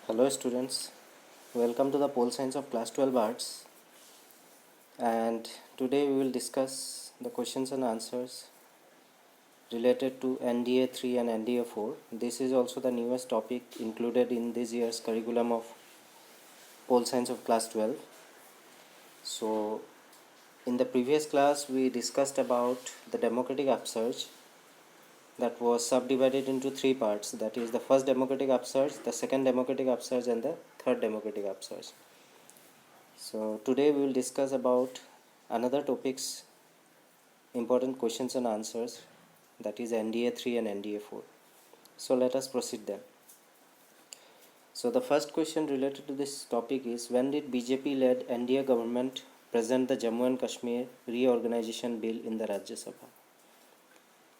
Hello students, welcome to the Pole Science of Class 12 Arts, and today we will discuss the questions and answers related to NDA 3 and NDA 4. This is also the newest topic included in this year's curriculum of Pole Science of Class 12. So in the previous class we discussed about the democratic upsurge that was subdivided into three parts, that is the first democratic upsurge, the second democratic upsurge and the third democratic upsurge. So today we will discuss about another topics, important questions and answers, that is NDA 3 and NDA 4. So let us proceed then. So the first question related to this topic is, when did BJP led NDA government present the Jammu and Kashmir reorganization bill in the Rajya Sabha?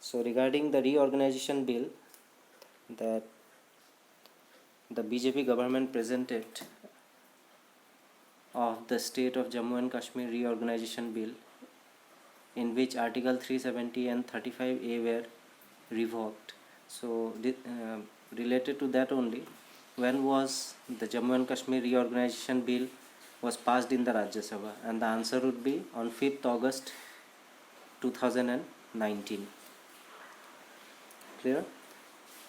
So regarding the reorganization bill that the BJP government presented of the state of Jammu and Kashmir reorganization bill, in which article 370 and 35A were revoked. So related to that only, when was the Jammu and Kashmir reorganization bill was passed in the Rajya Sabha? And the answer would be on 5th August 2019. Clear?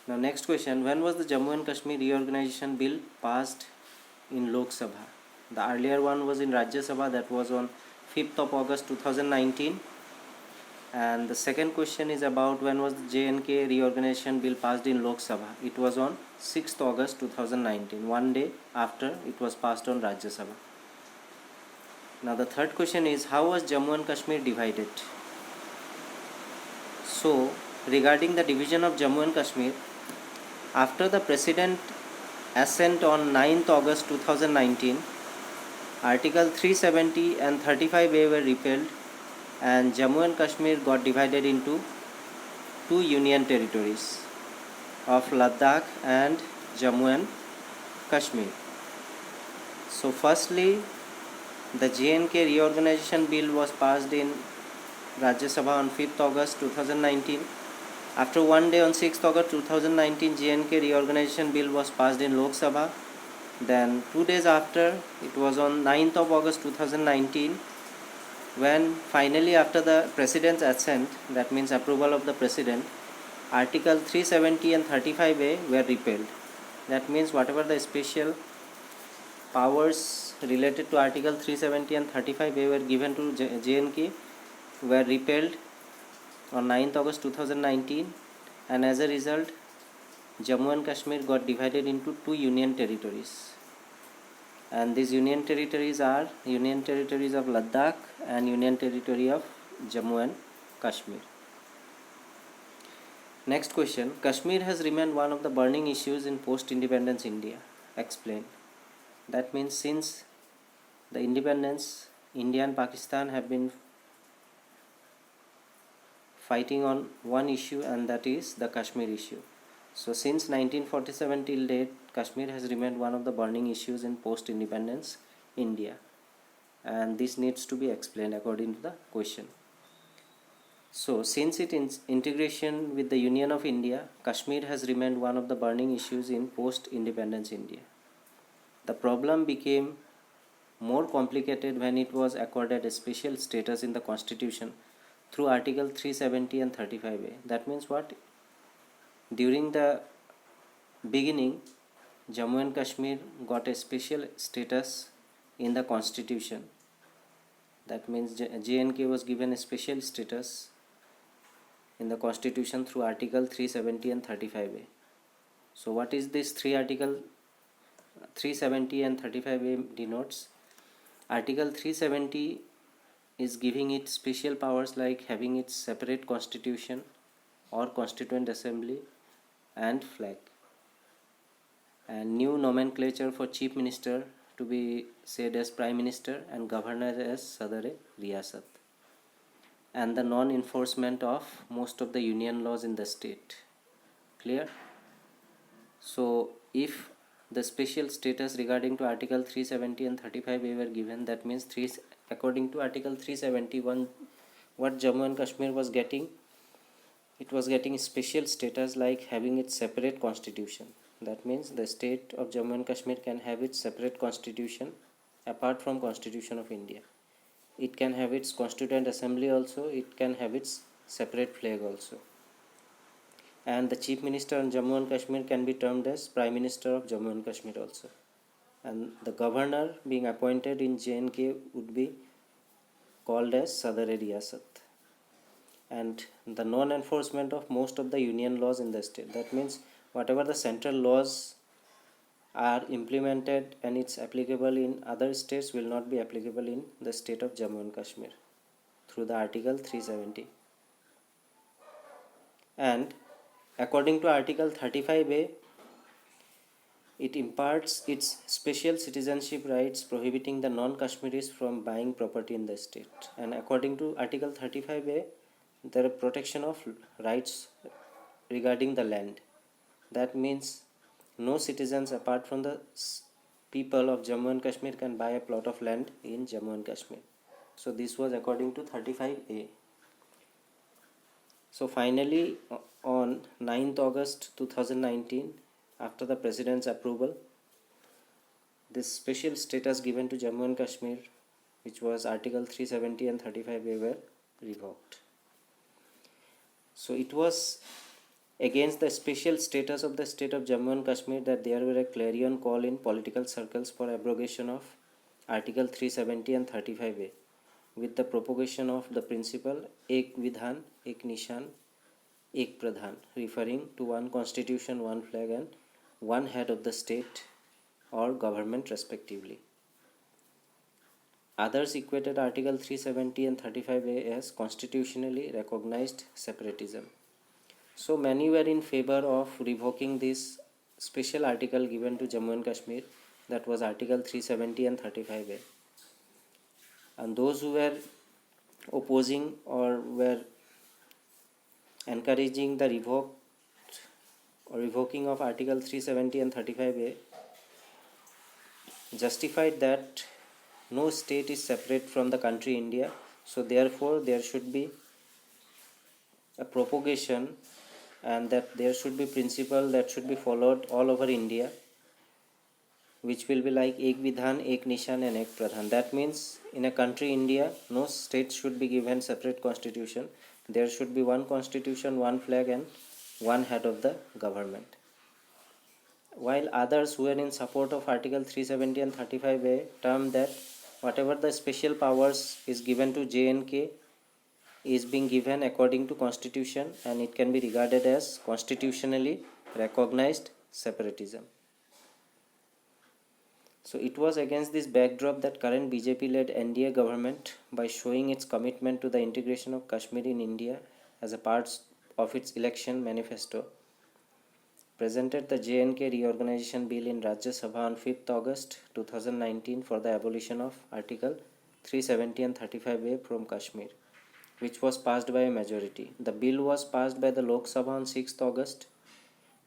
Now next question, when was the Jammu and Kashmir reorganization bill passed in Lok Sabha? The earlier one was in Rajya Sabha, that was on 5th of August 2019. And the second question is about when was the J&K reorganization bill passed in Lok Sabha. It was on 6th August 2019, one day after it was passed on Rajya Sabha. Now the third question is, how was Jammu and Kashmir divided? So regarding the division of Jammu and Kashmir, after the President assent on 9th August 2019, Article 370 and 35A were repealed and Jammu and Kashmir got divided into two union territories of Ladakh and Jammu and Kashmir. So firstly, the J&K reorganization bill was passed in Rajya Sabha on 5th August 2019. After one day on 6th August 2019, J&K reorganization bill was passed in Lok Sabha. Then 2 days after, it was on 9th of August 2019, when finally after the President's assent, that means approval of the President, Article 370 and 35A were repealed. That means whatever the special powers related to Article 370 and 35A were given to J&K were repealed on 9th August 2019, and as a result Jammu and Kashmir got divided into two union territories, and these union territories are Union Territories of Ladakh and Union Territory of Jammu and Kashmir. Next question, Kashmir has remained one of the burning issues in post-independence India. Explain. That means since the independence, India and Pakistan have been fighting on one issue, and that is the Kashmir issue. So since 1947 till date, Kashmir has remained one of the burning issues in post-independence India, and this needs to be explained according to the question. So since its integration with the Union of India, Kashmir has remained one of the burning issues in post-independence India. The problem became more complicated when it was accorded a special status in the Constitution through Article 370 and 35A. That means what? During the beginning, Jammu and Kashmir got a special status in the Constitution. That means J&K was given a special status in the Constitution through Article 370 and 35A. So what is this Article 370 and 35A denotes? Article 370 is giving it special powers like having its separate constitution or constituent assembly and flag, and new nomenclature for chief minister to be said as prime minister and governor as Sadar-e-Riyasat, and the non-enforcement of most of the union laws in the state. Clear? So if the special status regarding to Article 370 and 35A were given, that means according to Article 371, what Jammu and Kashmir was getting, it was getting special status like having its separate constitution. That means the state of Jammu and Kashmir can have its separate constitution apart from Constitution of India. It can have its constituent assembly also, it can have its separate flag also. And the chief minister in Jammu and Kashmir can be termed as Prime Minister of Jammu and Kashmir also. And the governor being appointed in J&K would be called as Sadar-e-Riyasat. And the non-enforcement of most of the union laws in the state. That means whatever the central laws are implemented and it's applicable in other states will not be applicable in the state of Jammu and Kashmir through the Article 370. And according to Article 35A, it imparts its special citizenship rights prohibiting the non-Kashmiris from buying property in the state. And according to Article 35A, there are protection of rights regarding the land. That means no citizens apart from the people of Jammu and Kashmir can buy a plot of land in Jammu and Kashmir. So this was according to 35A. So finally, on 9th August 2019, after the President's approval, this special status given to Jammu and Kashmir, which was Article 370 and 35A, were revoked. So it was against the special status of the state of Jammu and Kashmir that there were a clarion call in political circles for abrogation of Article 370 and 35A, with the propagation of the principle Ek Vidhan, Ek Nishan, Ek Pradhan, referring to one constitution, one flag and one head of the state or government respectively. Others equated Article 370 and 35A as constitutionally recognized separatism. So many were in favor of revoking this special article given to Jammu and Kashmir, that was Article 370 and 35A. And those who were opposing or were encouraging the revoking of Article 370 and 35A justified that no state is separate from the country India, so therefore there should be a propagation and that there should be principle that should be followed all over India, which will be like Ek Vidhan, Ek Nishan and Ek Pradhan. That means in a country India, no state should be given separate constitution. There should be one constitution, one flag and one head of the government. While others who are in support of Article 370 and 35A term that whatever the special powers is given to J&K is being given according to constitution and it can be regarded as constitutionally recognized separatism. So it was against this backdrop that current BJP-led NDA government, by showing its commitment to the integration of Kashmir in India as a part of its election manifesto, presented the J&K Reorganization Bill in Rajya Sabha on 5th August 2019 for the abolition of Article 370 and 35A from Kashmir, which was passed by a majority. The bill was passed by the Lok Sabha on 6th August,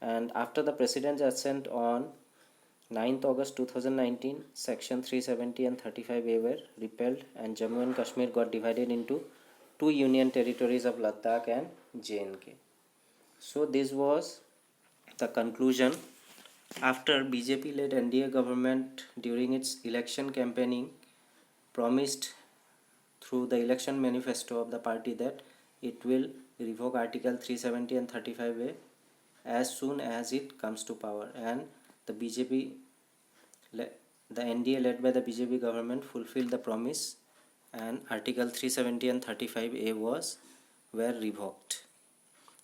and after the President's assent on 9th August 2019, Section 370 and 35A were repealed and Jammu and Kashmir got divided into two union territories of Ladakh and J&K. So this was the conclusion after BJP-led NDA government during its election campaigning promised through the election manifesto of the party that it will revoke Article 370 and 35A as soon as it comes to power, and the NDA led by the BJP government fulfilled the promise and Article 370 and 35A were revoked,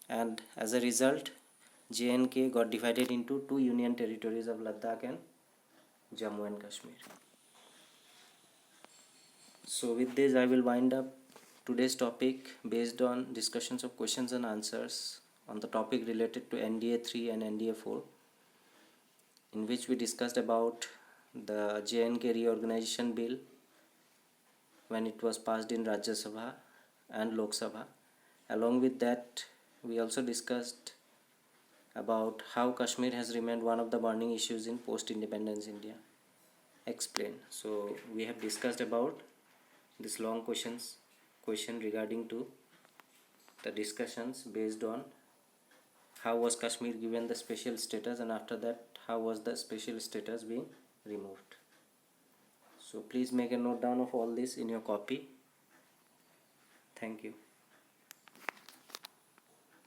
and as a result J&K got divided into two union territories of Ladakh and Jammu and Kashmir. So with this I will wind up today's topic based on discussions of questions and answers on the topic related to NDA 3 and NDA 4, in which we discussed about the J&K Reorganization Bill when it was passed in Rajya Sabha and Lok Sabha. Along with that, we also discussed about how Kashmir has remained one of the burning issues in post-independence India. Explain. So we have discussed about this long question regarding to the discussions based on how was Kashmir given the special status, and after that how was the special status being removed. So please make a note down of all this in your copy. Thank you.